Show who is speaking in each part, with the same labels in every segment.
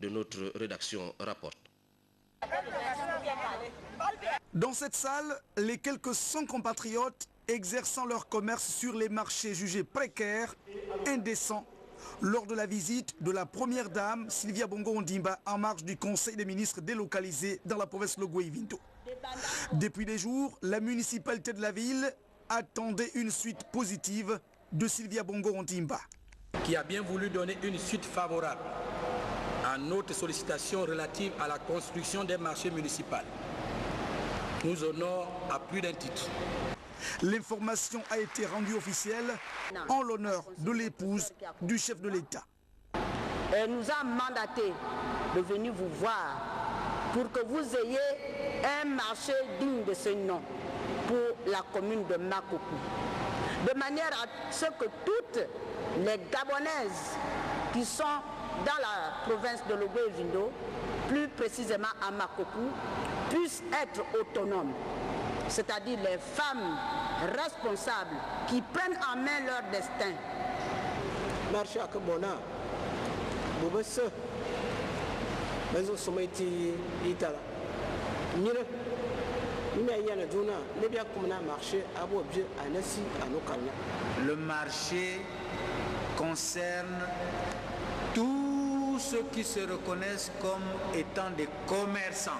Speaker 1: de notre rédaction rapporte.
Speaker 2: Dans cette salle, les quelques 100 compatriotes exerçant leur commerce sur les marchés jugés précaires, indécents, lors de la visite de la première dame Sylvia Bongo Ondimba en marge du Conseil des ministres délocalisé dans la province de Logoué-Vindo. Depuis des jours, la municipalité de la ville attendait une suite positive de Sylvia Bongo Ondimba,
Speaker 3: qui a bien voulu donner une suite favorable à notre sollicitation relative à la construction des marchés municipaux. Nous honore à plus d'un titre.
Speaker 2: L'information a été rendue officielle en l'honneur de l'épouse du chef de l'État.
Speaker 4: Elle nous a mandaté de venir vous voir pour que vous ayez un marché digne de ce nom pour la commune de Makoko. De manière à ce que toutes les Gabonaises qui sont dans la province de Logoué-Vindo, plus précisément à Makoko, puissent être autonomes. C'est-à-dire les femmes responsables qui prennent en main leur destin.
Speaker 5: Marché à Kabona, Boubesse, Maison Sommeiti, Itala.
Speaker 6: Le marché concerne tous ceux qui se reconnaissent comme étant des commerçants,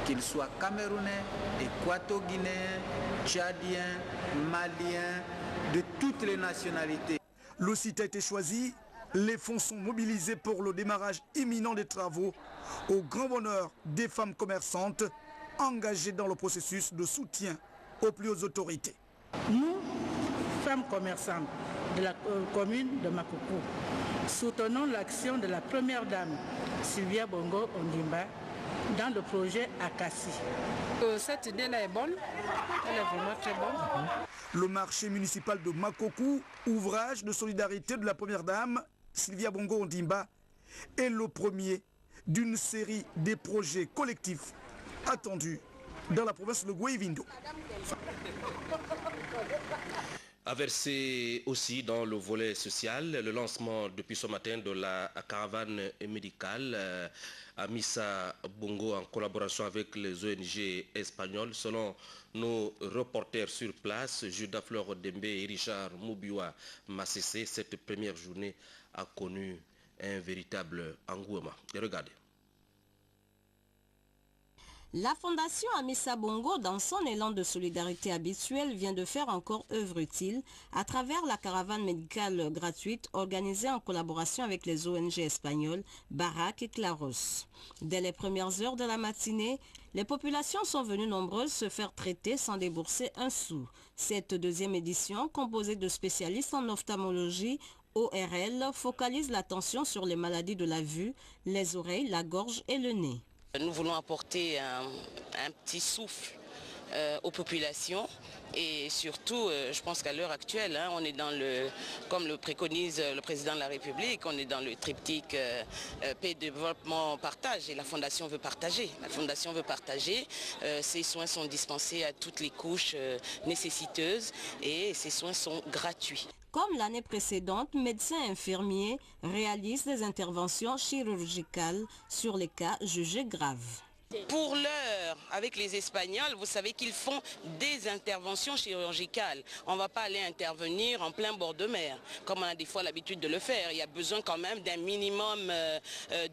Speaker 6: qu'ils soient camerounais, équato-guinéens, tchadiens, maliens, de toutes les nationalités.
Speaker 2: Le site a été choisi, les fonds sont mobilisés pour le démarrage imminent des travaux, au grand bonheur des femmes commerçantes engagées dans le processus de soutien aux plus hautes autorités.
Speaker 7: Nous, femmes commerçantes de la commune de Makoko, soutenons l'action de la première dame, Sylvia Bongo Ondimba, dans le projet Akassi.
Speaker 8: Cette idée-là est bonne, elle est vraiment très bonne.
Speaker 2: Le marché municipal de Makoko, ouvrage de solidarité de la première dame, Sylvia Bongo Ondimba, est le premier d'une série de projets collectifs attendus dans la province de Logoué-Vindo.
Speaker 1: A versé aussi dans le volet social, le lancement depuis ce matin de la caravane médicale à Missa Bongo en collaboration avec les ONG espagnoles. Selon nos reporters sur place, Judas Fleur Dembe et Richard Moubiwa Massessé, cette première journée a connu un véritable engouement. Et regardez.
Speaker 9: La Fondation Amissa Bongo, dans son élan de solidarité habituel, vient de faire encore œuvre utile à travers la caravane médicale gratuite organisée en collaboration avec les ONG espagnoles Barak et Claros. Dès les premières heures de la matinée, les populations sont venues nombreuses se faire traiter sans débourser un sou. Cette deuxième édition, composée de spécialistes en ophtalmologie, ORL, focalise l'attention sur les maladies de la vue, les oreilles, la gorge et le nez.
Speaker 10: Nous voulons apporter un petit souffle aux populations et surtout, je pense qu'à l'heure actuelle, on est dans le, comme le préconise le président de la République, on est dans le triptyque paix, développement, partage et la Fondation veut partager. La Fondation veut partager, ces soins sont dispensés à toutes les couches nécessiteuses et ces soins sont gratuits.
Speaker 9: Comme l'année précédente, médecins et infirmiers réalisent des interventions chirurgicales sur les cas jugés graves.
Speaker 10: Pour l'heure, avec les Espagnols, vous savez qu'ils font des interventions chirurgicales. On ne va pas aller intervenir en plein bord de mer, comme on a des fois l'habitude de le faire. Il y a besoin quand même d'un minimum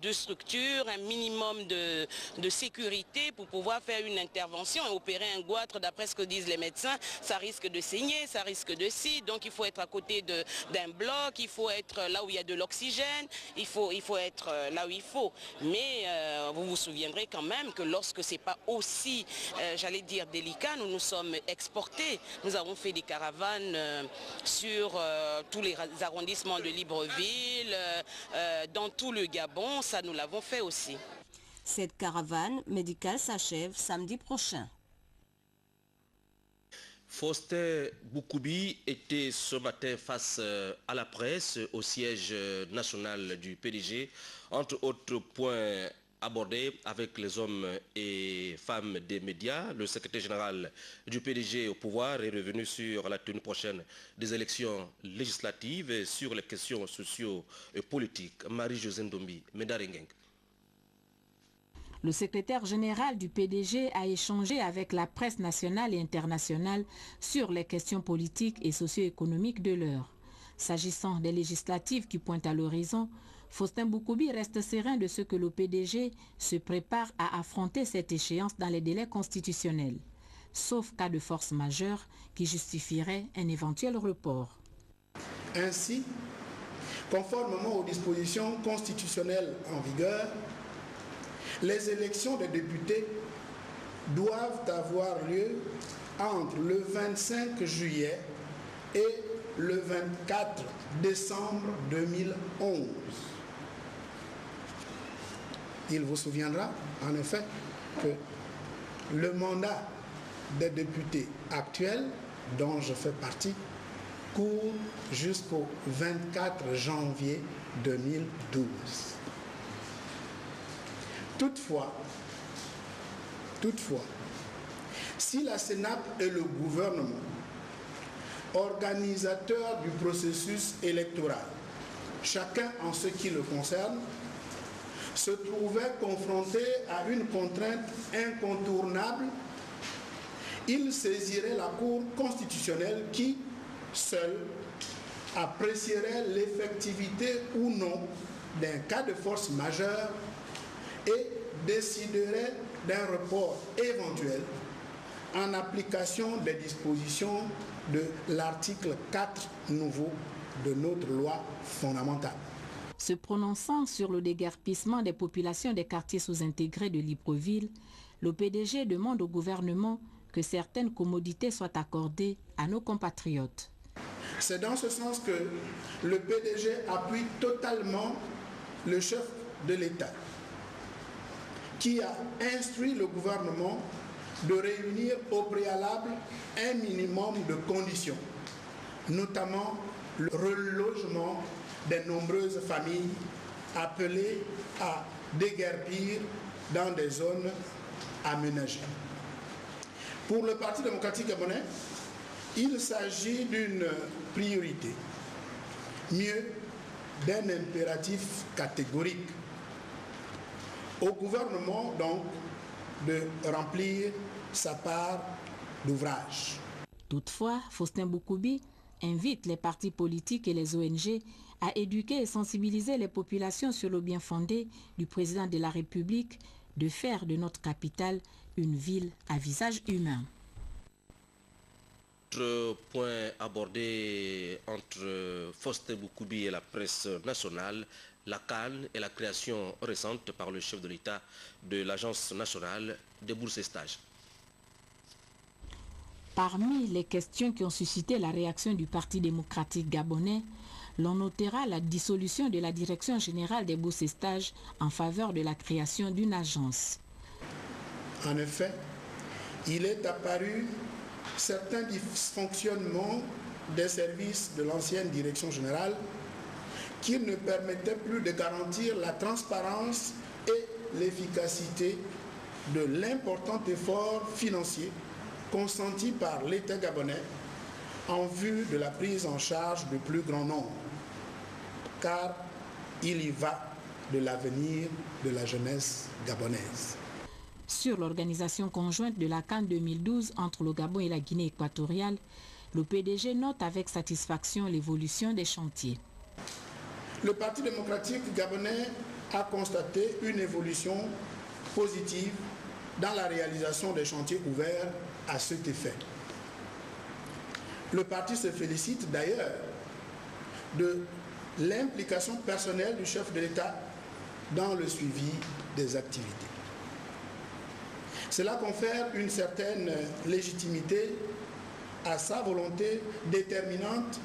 Speaker 10: de structure, un minimum de sécurité pour pouvoir faire une intervention et opérer un goitre. D'après ce que disent les médecins, ça risque de saigner, ça risque de scie. Donc il faut être à côté d'un bloc, il faut être là où il y a de l'oxygène, il faut être là où il faut. Mais vous vous souviendrez quand même que lorsque ce n'est pas aussi, j'allais dire, délicat, nous nous sommes exportés. Nous avons fait des caravanes sur tous les arrondissements de Libreville, dans tout le Gabon, ça nous l'avons fait aussi.
Speaker 9: Cette caravane médicale s'achève samedi prochain.
Speaker 1: Faustin Boukoubi était ce matin face à la presse au siège national du PDG. Entre autres points abordé avec les hommes et femmes des médias. Le secrétaire général du PDG au pouvoir est revenu sur la tenue prochaine des élections législatives et sur les questions socio-politiques. Marie-Josée Ndombi, Médarengeng.
Speaker 11: Le secrétaire général du PDG a échangé avec la presse nationale et internationale sur les questions politiques et socio-économiques de l'heure. S'agissant des législatives qui pointent à l'horizon, Faustin Boukoubi reste serein de ce que le PDG se prépare à affronter cette échéance dans les délais constitutionnels, sauf cas de force majeure qui justifierait un éventuel report.
Speaker 12: Ainsi, conformément aux dispositions constitutionnelles en vigueur, les élections des députés doivent avoir lieu entre le 25 juillet et le 24 décembre 2011. Il vous souviendra en effet que le mandat des députés actuels, dont je fais partie, court jusqu'au 24 janvier 2012. Toutefois, si la CENAP et le gouvernement, organisateurs du processus électoral, chacun en ce qui le concerne, se trouvaient confrontés à une contrainte incontournable, ils saisiraient la Cour constitutionnelle qui, seule, apprécierait l'effectivité ou non d'un cas de force majeure et déciderait d'un report éventuel en application des dispositions de l'article 4 nouveau de notre loi fondamentale.
Speaker 11: Se prononçant sur le déguerpissement des populations des quartiers sous-intégrés de Libreville, le PDG demande au gouvernement que certaines commodités soient accordées à nos compatriotes.
Speaker 12: C'est dans ce sens que le PDG appuie totalement le chef de l'État, qui a instruit le gouvernement de réunir au préalable un minimum de conditions, notamment le relogement des nombreuses familles appelées à déguerpir dans des zones aménagées. Pour le Parti démocratique gabonais, il s'agit d'une priorité, mieux d'un impératif catégorique. Au gouvernement, donc, de remplir sa part d'ouvrage.
Speaker 11: Toutefois, Faustin Boukoubi invite les partis politiques et les ONG à éduquer et sensibiliser les populations sur le bien fondé du président de la République de faire de notre capitale une ville à visage humain.
Speaker 1: Autre point abordé entre Faustin Boukoubi et la presse nationale, la CAN et la création récente par le chef de l'État de l'Agence nationale des bourses et stages.
Speaker 11: Parmi les questions qui ont suscité la réaction du Parti démocratique gabonais, l'on notera la dissolution de la Direction générale des bourses et stages en faveur de la création d'une agence.
Speaker 12: En effet, il est apparu certains dysfonctionnements des services de l'ancienne Direction générale qui ne permettaient plus de garantir la transparence et l'efficacité de l'important effort financier consenti par l'État gabonais en vue de la prise en charge du plus grand nombre, car il y va de l'avenir de la jeunesse gabonaise.
Speaker 11: Sur l'organisation conjointe de la CAN 2012 entre le Gabon et la Guinée équatoriale, le PDG note avec satisfaction l'évolution des chantiers.
Speaker 12: Le Parti démocratique gabonais a constaté une évolution positive dans la réalisation des chantiers ouverts à cet effet. Le parti se félicite d'ailleurs de l'implication personnelle du chef de l'État dans le suivi des activités. Cela confère une certaine légitimité à sa volonté déterminante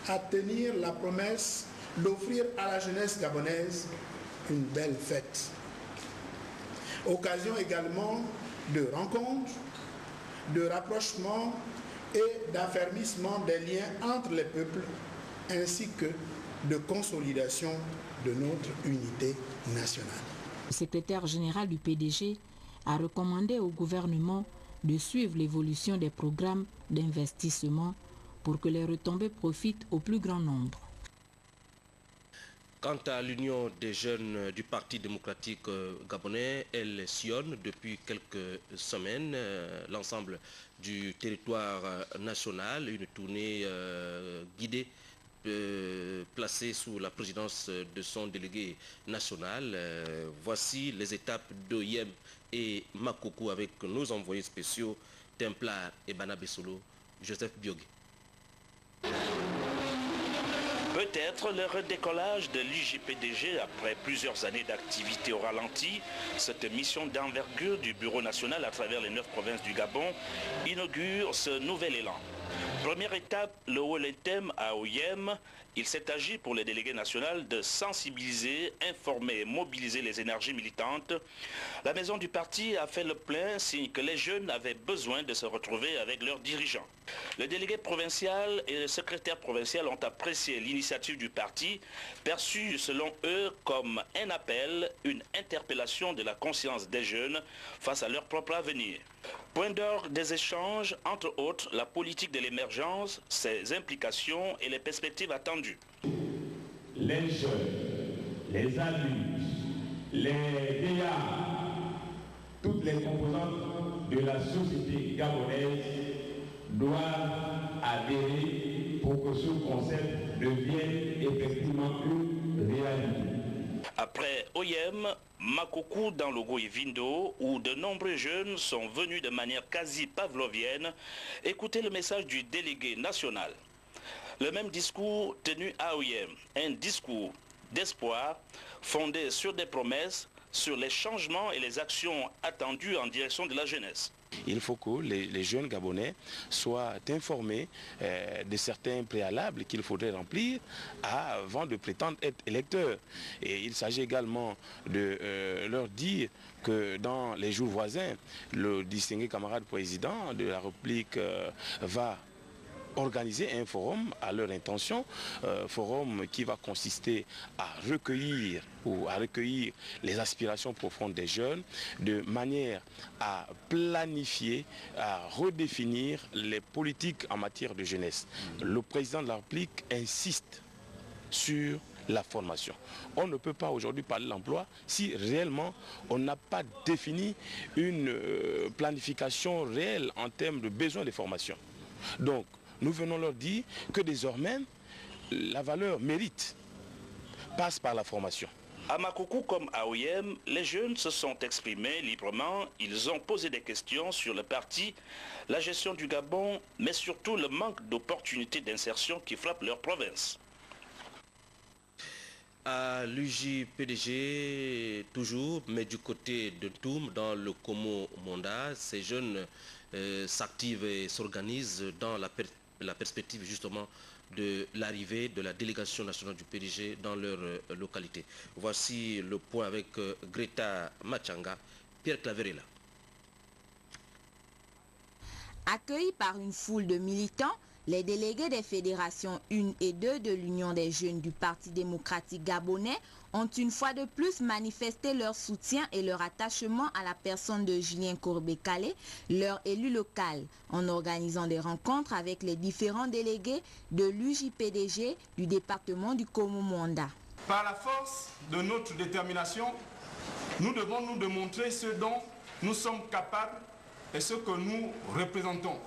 Speaker 12: à tenir la promesse d'offrir à la jeunesse gabonaise une belle fête. Occasion également de rencontres, de rapprochement et d'affermissement des liens entre les peuples ainsi que de consolidation de notre unité nationale.
Speaker 11: secrétaire général du PDG a recommandé au gouvernement de suivre l'évolution des programmes d'investissement pour que les retombées profitent au plus grand nombre.
Speaker 1: Quant à l'Union des jeunes du Parti démocratique gabonais, elle sillonne depuis quelques semaines l'ensemble du territoire national, une tournée guidée placée sous la présidence de son délégué national. Voici les étapes d'Oyem et Makoko avec nos envoyés spéciaux Templar et Banabesolo, Joseph Biogui.
Speaker 13: Peut-être le redécollage de l'IJPDG après plusieurs années d'activité au ralenti, cette mission d'envergure du Bureau national à travers les 9 provinces du Gabon inaugure ce nouvel élan. Première étape, le Woletem à Oyem. Il s'est agi pour les délégués nationaux de sensibiliser, informer et mobiliser les énergies militantes. La maison du parti a fait le plein, signe que les jeunes avaient besoin de se retrouver avec leurs dirigeants. Le délégué provincial et le secrétaire provincial ont apprécié l'initiative du parti, perçue selon eux comme un appel, une interpellation de la conscience des jeunes face à leur propre avenir. Point d'orgue des échanges, entre autres, la politique de l'émergence, ses implications et les perspectives attendues.
Speaker 14: Les jeunes, les adultes, les vieillards, toutes les composantes de la société gabonaise doivent adhérer pour que ce concept devienne effectivement une réalité.
Speaker 13: Après Oyem, Makoko dans le Goïvindo, où de nombreux jeunes sont venus de manière quasi pavlovienne écouter le message du délégué national. Le même discours tenu à Oyem, un discours d'espoir fondé sur des promesses, sur les changements et les actions attendues en direction de la jeunesse.
Speaker 15: Il faut que les jeunes Gabonais soient informés de certains préalables qu'il faudrait remplir avant de prétendre être électeurs. Et il s'agit également de leur dire que dans les jours voisins, le distingué camarade président de la République va organiser un forum à leur intention, forum qui va consister à recueillir les aspirations profondes des jeunes de manière à planifier, à redéfinir les politiques en matière de jeunesse. Le président de la République insiste sur la formation. On ne peut pas aujourd'hui parler de l'emploi si réellement on n'a pas défini une planification réelle en termes de besoins de formation. Donc, nous venons leur dire que désormais, la valeur mérite passe par la formation.
Speaker 13: À Makoko comme à Oyem, les jeunes se sont exprimés librement. Ils ont posé des questions sur le parti, la gestion du Gabon, mais surtout le manque d'opportunités d'insertion qui frappe leur province.
Speaker 1: À l'UJPDG toujours, mais du côté de Toum, dans le Komo Monda, ces jeunes s'activent et s'organisent dans la perspective justement de l'arrivée de la délégation nationale du PDG dans leur localité. Voici le point avec Greta Machanga, Pierre Claverella.
Speaker 16: Accueillis par une foule de militants, les délégués des fédérations 1 et 2 de l'Union des jeunes du Parti démocratique gabonais ont une fois de plus manifesté leur soutien et leur attachement à la personne de Julien Courbet-Kalé, leur élu local, en organisant des rencontres avec les différents délégués de l'UJPDG du département du Komo-Monda.
Speaker 17: Par la force de notre détermination, nous devons nous démontrer ce dont nous sommes capables et ce que nous représentons.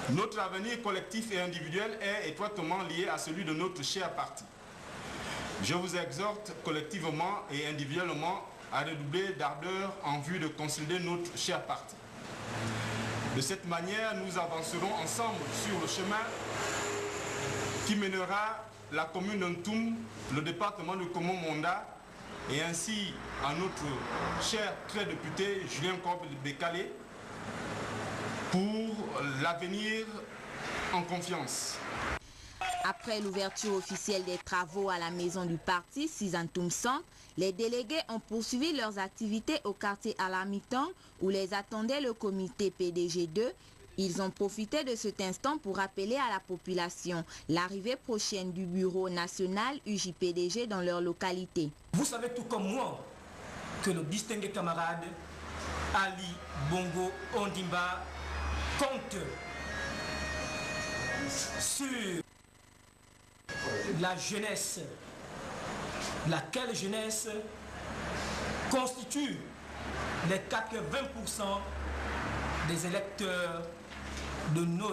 Speaker 17: Notre avenir collectif et individuel est étroitement lié à celui de notre cher parti. Je vous exhorte collectivement et individuellement à redoubler d'ardeur en vue de consolider notre cher parti. De cette manière, nous avancerons ensemble sur le chemin qui mènera la commune d'Ntoum, le département de Komo-Monda et ainsi à notre cher très député Julien Courbet-Kalé pour l'avenir en confiance.
Speaker 16: Après l'ouverture officielle des travaux à la maison du parti, Sizantoum Centre, les délégués ont poursuivi leurs activités au quartier Alamitang où les attendait le comité PDG2. Ils ont profité de cet instant pour rappeler à la population l'arrivée prochaine du bureau national UJPDG dans leur localité.
Speaker 18: Vous savez tout comme moi que le distingué camarade Ali Bongo Ondimba compte sur la jeunesse, laquelle jeunesse constitue les 80% des électeurs de nos